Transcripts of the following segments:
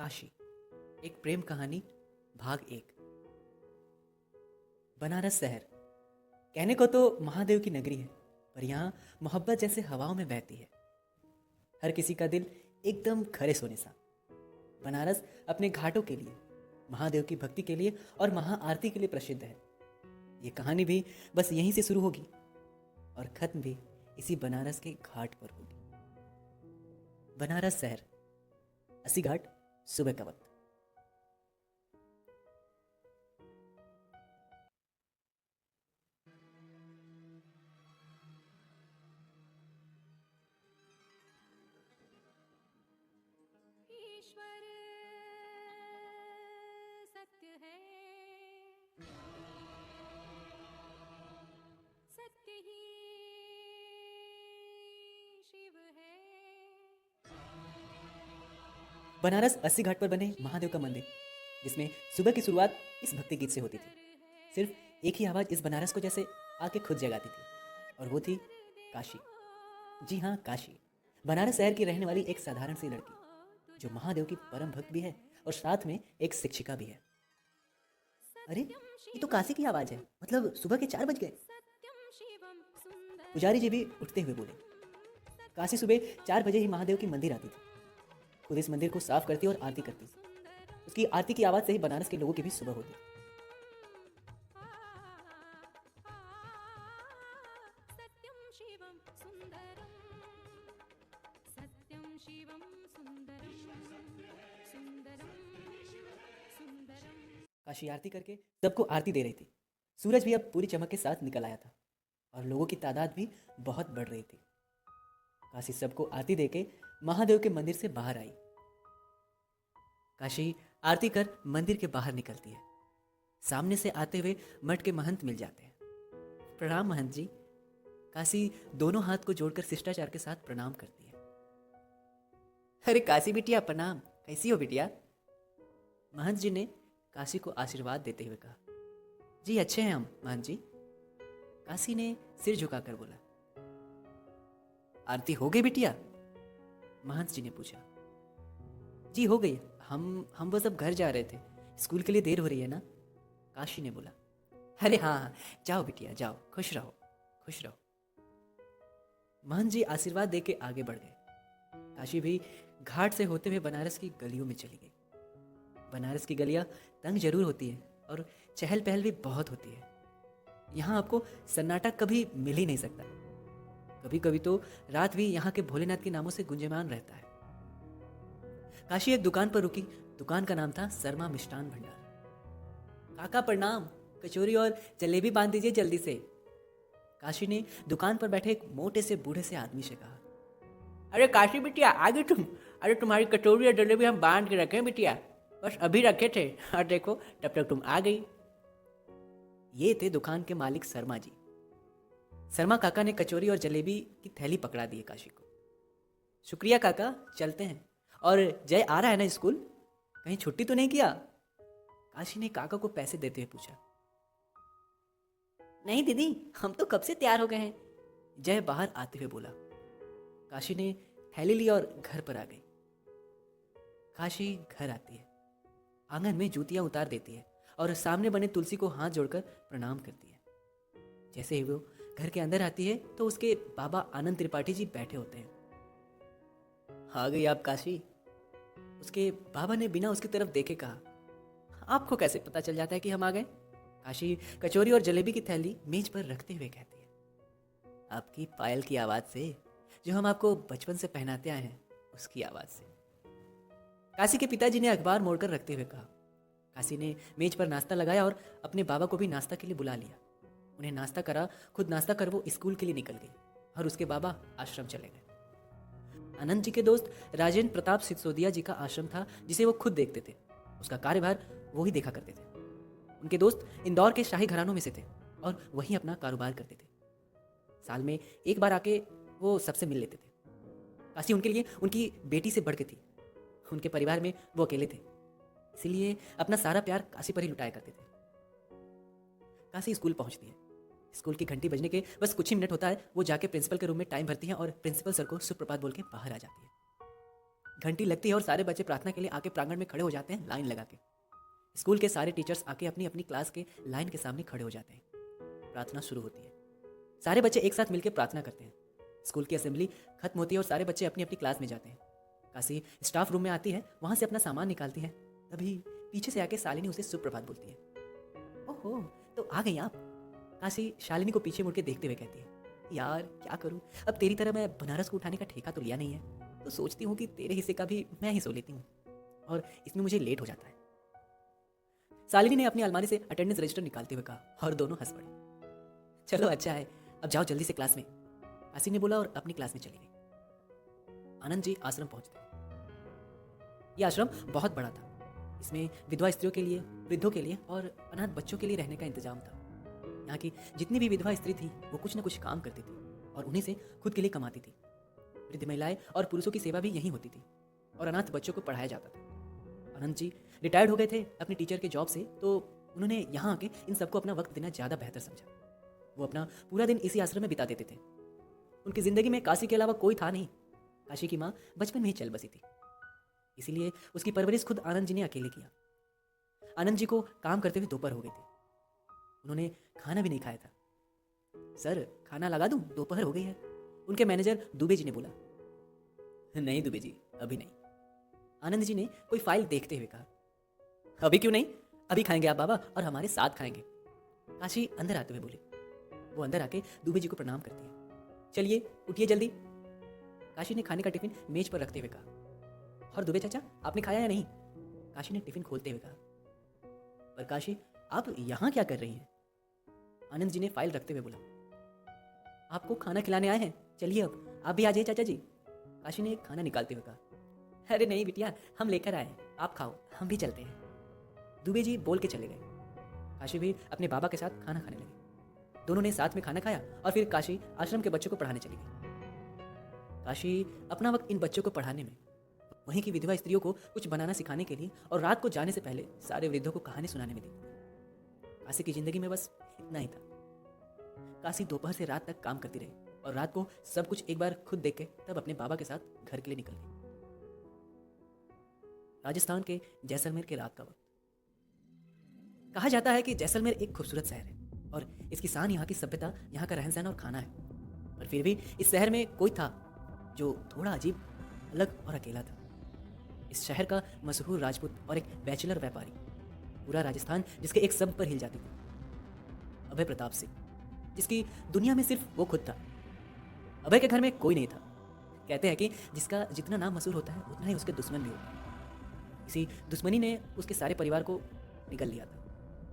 काशी, एक प्रेम कहानी, भाग एक। बनारस शहर कहने को तो महादेव की नगरी है, पर यहाँ मोहब्बत जैसे हवाओं में बहती है। हर किसी का दिल एकदम खरे सोने सा। बनारस अपने घाटों के लिए, महादेव की भक्ति के लिए और महाआरती के लिए प्रसिद्ध है। ये कहानी भी बस यहीं से शुरू होगी और खत्म भी इसी बनारस के घाट पर होगी। बनारस शहर, अस्सी घाट, सुबह का वक्त। ईश्वर सत्य है, सत्य ही शिव है। बनारस अस्सी घाट पर बने महादेव का मंदिर, जिसमें सुबह की शुरुआत इस भक्ति गीत से होती थी। सिर्फ एक ही आवाज़ इस बनारस को जैसे आके खुद जगाती थी, और वो थी काशी। जी हाँ, काशी, बनारस शहर की रहने वाली एक साधारण सी लड़की, जो महादेव की परम भक्त भी है और साथ में एक शिक्षिका भी है। अरे, ये तो काशी की आवाज़ है, मतलब सुबह के 4 बज गए। पुजारी जी भी उठते हुए बोले। काशी सुबह 4 बजे ही महादेव की मंदिर आती थी। खुद इस मंदिर को साफ करती और आरती करती। उसकी आरती की आवाज़ से ही बनारस के लोगों की भी सुबह होती। सत्यम शिवम सुंदरम, सत्यम शिवम सुंदरम, सुंदरम सुंदरम। काशी आरती करके सबको आरती दे रही थी। सूरज भी अब पूरी चमक के साथ निकल आया था और लोगों की तादाद भी बहुत बढ़ रही थी। काशी सबको आरती देके महादेव के मंदिर से बाहर आई। काशी आरती कर मंदिर के बाहर निकलती है। सामने से आते हुए मठ के महंत मिल जाते हैं। प्रणाम महंत जी। काशी दोनों हाथ को जोड़कर शिष्टाचार के साथ प्रणाम करती है। अरे काशी बिटिया प्रणाम, कैसी हो बिटिया? महंत जी ने काशी को आशीर्वाद देते हुए कहा। जी अच्छे हैं हम महंत जी। काशी ने सिर झुकाकर बोला। आरती हो गई बिटिया? महंत जी ने पूछा। जी हो गई, हम बस अब घर जा रहे थे, स्कूल के लिए देर हो रही है ना? काशी ने बोला। अरे हाँ हाँ, जाओ बिटिया जाओ, खुश रहो खुश रहो। महंत जी आशीर्वाद दे के आगे बढ़ गए। काशी भी घाट से होते हुए बनारस की गलियों में चली गई। बनारस की गलियां तंग जरूर होती है और चहल पहल भी बहुत होती है। यहाँ आपको सन्नाटा कभी मिल ही नहीं सकता। कभी कभी तो रात भी यहाँ के भोलेनाथ के नामों से गुंजयमान रहता है। काशी एक दुकान पर रुकी। दुकान का नाम था शर्मा मिष्ठान भंडार। काका प्रणाम, कचौरी और जलेबी बांध दीजिए जल्दी से। काशी ने दुकान पर बैठे एक मोटे से बूढ़े से आदमी से कहा। अरे काशी बिटिया आ गई तुम? अरे तुम्हारी कचौरी और जलेबी हम बांध के रखे बिटिया, बस अभी रखे थे और देखो तब तक तुम आ गई। ये थे दुकान के मालिक शर्मा जी। शर्मा काका ने कचौरी और जलेबी की थैली पकड़ा दी काशी को। शुक्रिया काका, चलते हैं। और जय आ रहा है ना स्कूल? कहीं छुट्टी तो नहीं किया? काशी ने काका को पैसे देते हुए पूछा। नहीं दीदी, हम तो कब से तैयार हो गए हैं, जय बाहर आते हुए बोला। काशी ने थैली ली और घर पर आ गई। काशी घर आती है, आंगन में जूतियां उतार देती है और सामने बने तुलसी को हाथ जोड़कर प्रणाम करती है। जैसे ही वो घर के अंदर आती है तो उसके बाबा आनंद त्रिपाठी जी बैठे होते हैं। आ गई आप काशी? उसके बाबा ने बिना उसकी तरफ देखे कहा। आपको कैसे पता चल जाता है कि हम आ गए? काशी कचौरी और जलेबी की थैली मेज पर रखते हुए कहती है। आपकी पायल की आवाज से, जो हम आपको बचपन से पहनाते आए हैं, उसकी आवाज से। काशी के पिताजी ने अखबार मोड़कर रखते हुए कहा। काशी ने मेज पर नाश्ता लगाया और अपने बाबा को भी नाश्ता के लिए बुला लिया। उन्हें नाश्ता करा, खुद नाश्ता कर वो स्कूल के लिए निकल गई और उसके बाबा आश्रम चले गए। अनंत जी के दोस्त राजेंद्र प्रताप सिसोदिया जी का आश्रम था, जिसे वो खुद देखते थे। उसका कार्यभार वो ही देखा करते थे। उनके दोस्त इंदौर के शाही घरानों में से थे और वहीं अपना कारोबार करते थे। साल में एक बार आके वो सबसे मिल लेते थे। काशी उनके लिए उनकी बेटी से बढ़ के थी। उनके परिवार में वो अकेले थे, इसीलिए अपना सारा प्यार काशी पर ही लुटाया करते थे। काशी स्कूल पहुंचती है। स्कूल की घंटी बजने के बस कुछ ही मिनट होता है, वो जाके प्रिंसिपल के रूम में टाइम भरती है और प्रिंसिपल सर को सुप्रभात बोल के बाहर आ जाती है। घंटी लगती है और सारे बच्चे प्रार्थना के लिए आके प्रांगण में खड़े हो जाते हैं लाइन लगा के। स्कूल के सारे टीचर्स आके अपनी अपनी क्लास के लाइन के सामने खड़े हो जाते हैं। प्रार्थना शुरू होती है। सारे बच्चे एक साथ मिलकर प्रार्थना करते हैं। स्कूल की असेंबली खत्म होती है और सारे बच्चे अपनी अपनी क्लास में जाते हैं। काशी स्टाफ रूम में आती है, वहां से अपना सामान निकालती है। तभी पीछे से आके शालिनी उसे सुप्रभात बोलती है। ओहो, तो आ गई आप। काशी शालिनी को पीछे मुड़ के देखते हुए कहती है, यार क्या करूं, अब तेरी तरह मैं बनारस को उठाने का ठेका तो लिया नहीं है, तो सोचती हूँ कि तेरे हिस्से का भी मैं ही सो लेती हूँ, और इसमें मुझे लेट हो जाता है। शालिनी ने अपनी अलमारी से अटेंडेंस रजिस्टर निकालते हुए कहा और दोनों हंस पड़े। चलो अच्छा है, अब जाओ जल्दी से क्लास में, काशी ने बोला और अपनी क्लास में चली गई। आनंद जी आश्रम पहुंचते हैं। यह आश्रम बहुत बड़ा था। इसमें विधवा स्त्रियों के लिए, वृद्धों के लिए और अनाथ बच्चों के लिए रहने का इंतजाम था। यहाँ की जितनी भी विधवा स्त्री थी वो कुछ न कुछ काम करती थी और उन्हीं से खुद के लिए कमाती थी। वृद्ध महिलाएं और पुरुषों की सेवा भी यहीं होती थी और अनाथ बच्चों को पढ़ाया जाता था। आनंद जी रिटायर्ड हो गए थे अपनी टीचर के जॉब से, तो उन्होंने यहाँ आके इन सबको अपना वक्त देना ज़्यादा बेहतर समझा। वो अपना पूरा दिन इसी आश्रम में बिता देते थे। उनकी ज़िंदगी में काशी के अलावा कोई था नहीं। काशी की माँ बचपन में ही चल बसी थी, इसीलिए उसकी परवरिश खुद आनंद जी ने अकेले किया। आनंद जी को काम करते हुए दोपहर हो गई थी। उन्होंने खाना भी नहीं खाया था। सर खाना लगा दूं, दोपहर हो गई है, उनके मैनेजर दुबे जी ने बोला। नहीं दुबे जी, अभी नहीं। आनंद जी ने कोई फाइल देखते हुए कहा। अभी क्यों नहीं, अभी खाएंगे आप बाबा, और हमारे साथ खाएंगे। काशी अंदर आते हुए बोले। वो अंदर आके दुबे जी को प्रणाम करती है। चलिए उठिए जल्दी। काशी ने खाने का टिफिन मेज पर रखते हुए कहा। और दुबे चाचा आपने खाया या नहीं? काशी ने टिफिन खोलते हुए कहा। पर काशी आप यहाँ क्या कर रही हैं? आनंद जी ने फाइल रखते हुए बोला। आपको खाना खिलाने आए हैं, चलिए अब आप भी आ जाइए चाचा जी। काशी ने खाना निकालते हुए कहा। अरे नहीं बिटिया, हम लेकर आए हैं, आप खाओ, हम भी चलते हैं। दुबे जी बोल के चले गए। काशी भी अपने बाबा के साथ खाना खाने लगे। दोनों ने साथ में खाना खाया और फिर काशी आश्रम के बच्चों को पढ़ाने चली गई। काशी अपना वक्त इन बच्चों को पढ़ाने में, वहीं की विधवा स्त्रियों को कुछ बनाना सिखाने के लिए और रात को जाने से पहले सारे वृद्धों को कहानी सुनाने में देती। काशी की जिंदगी में बस इतना ही था। काशी दोपहर से रात तक काम करती रही और रात को सब कुछ एक बार खुद देख के तब अपने बाबा के साथ घर के लिए निकल गई। राजस्थान के जैसलमेर के रात का वक्त। कहा जाता है कि जैसलमेर एक खूबसूरत शहर है और इसकी शान यहाँ की सभ्यता, यहाँ का रहन सहन और खाना है। पर फिर भी इस शहर में कोई था जो थोड़ा अजीब, अलग और अकेला था। इस शहर का मशहूर राजपूत और एक बैचलर व्यापारी, पूरा राजस्थान जिसके एक शब्द पर हिल जाती थी, अभय प्रताप सिंह, जिसकी दुनिया में सिर्फ वो खुद था। अभय के घर में कोई नहीं था। कहते हैं कि जिसका जितना नाम मशहूर होता है उतना ही उसके दुश्मन भी होते हैं। इसी दुश्मनी ने उसके सारे परिवार को निगल लिया था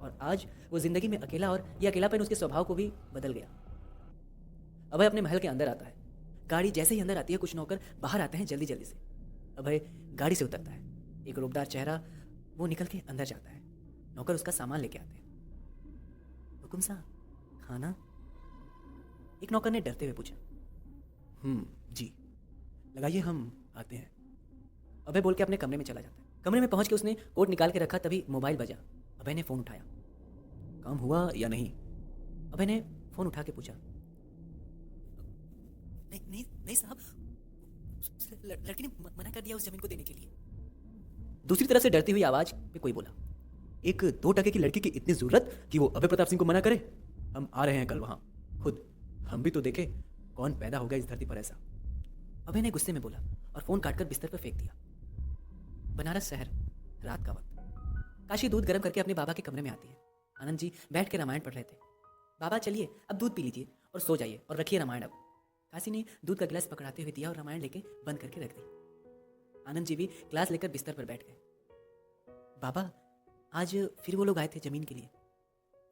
और आज वो जिंदगी में अकेला, और यह अकेलापन उसके स्वभाव को भी बदल गया। अभय अपने महल के अंदर आता है। गाड़ी जैसे ही अंदर आती है कुछ नौकर बाहर आते हैं जल्दी जल्दी से। अभय गाड़ी से उतरता है। एक रूपदार चेहरा, वो निकल के अंदर जाता है। नौकर उसका सामान लेके आते हैं। हुकुम साहब, खाना? एक नौकर ने डरते हुए पूछा। जी, लगाइए हम आते हैं। अभय बोल के अपने कमरे में चला जाता है। कमरे में पहुंच के उसने कोट निकाल के रखा, तभी मोबाइल बजा। अभय ने फ़ोन उठाया। काम हुआ या नहीं? अभय ने फ़ोन उठा के पूछा। नहीं नहीं नहीं साहब, लड़की ने मना कर दिया उस जमीन को देने के लिए। दूसरी तरफ से डरती हुई आवाज़ में कोई बोला। 1-2 टके की लड़की की इतनी ज़रूरत कि वो अभय प्रताप सिंह को मना करे? हम आ रहे हैं कल वहाँ खुद, हम भी तो देखें कौन पैदा हो गया इस धरती पर ऐसा। अभय ने गुस्से में बोला और फ़ोन काटकर बिस्तर पर फेंक दिया। बनारस शहर, रात का वक्त। काशी दूध गर्म करके अपने बाबा के कमरे में आती है। आनंद जी बैठ के रामायण पढ़ रहे थे। बाबा चलिए अब दूध पी लीजिए और सो जाइए और रखिए रामायण अब। काशी ने दूध का गिलास पकड़ाते हुए दिया और रामायण लेके बंद करके रख दी। आनंद जी भी ग्लास लेकर बिस्तर पर बैठ गए। बाबा, आज फिर वो लोग आए थे जमीन के लिए,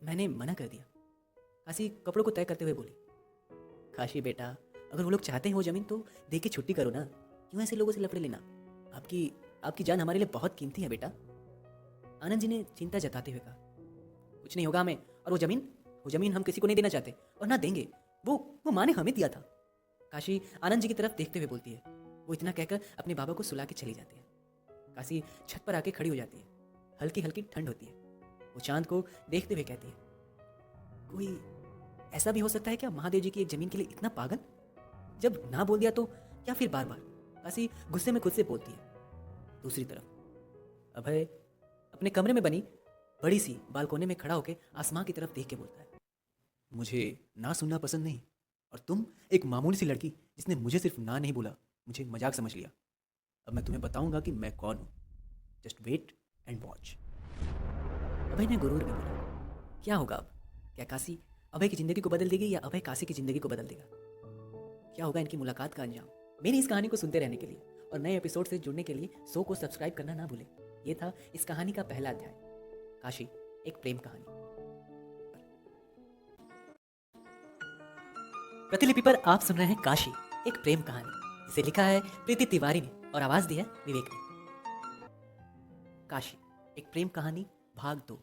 मैंने मना कर दिया। काशी कपड़ों को तय करते हुए बोली। काशी बेटा, अगर वो लोग चाहते हैं वो जमीन तो दे के छुट्टी करो ना, क्यों ऐसे लोगों से लफड़े लेना? आपकी जान हमारे लिए बहुत कीमती है बेटा। आनंद जी ने चिंता जताते हुए कहा। कुछ नहीं होगा हमें, और वो जमीन हम किसी को नहीं देना चाहते और ना देंगे। वो माँ ने हमें दिया था। काशी आनंद जी की तरफ देखते हुए बोलती है। वो इतना कहकर अपने बाबा को सुला के चली जाती है। काशी छत पर आके खड़ी हो जाती है। हल्की हल्की ठंड होती है। वो चांद को देखते हुए कहती है, कोई ऐसा भी हो सकता है क्या महादेव जी की एक जमीन के लिए इतना पागल? जब ना बोल दिया तो क्या फिर बार बार? काशी गुस्से में खुद से बोलती है। दूसरी तरफ अभय अपने कमरे में बनी बड़ी सी बालकोनी में खड़ा होकर आसमां की तरफ देख के बोलता है, मुझे ना सुनना पसंद नहीं, और तुम एक मामूली सी लड़की जिसने मुझे सिर्फ ना नहीं बोला, मुझे मजाक समझ लिया। अब मैं तुम्हें बताऊंगा कि मैं कौन हूँ। Just wait and watch. Abhay ने गुरूर में बोला, क्या होगा अब? क्या काशी अभय की जिंदगी को बदल देगी या अभय काशी की जिंदगी को बदल देगा? क्या होगा इनकी मुलाकात का अंजाम? मेरी इस कहानी को सुनते रहने के लिए और नए एपिसोड से जुड़ने के लिए शो को सब्सक्राइब करना ना भूलें। ये था इस कहानी का पहला अध्याय, काशी एक प्रेम कहानी। प्रतिलिपि पर आप सुन रहे हैं काशी एक प्रेम कहानी, जिसे लिखा है प्रीति तिवारी ने और आवाज दी है विवेक ने। काशी एक प्रेम कहानी भाग 2।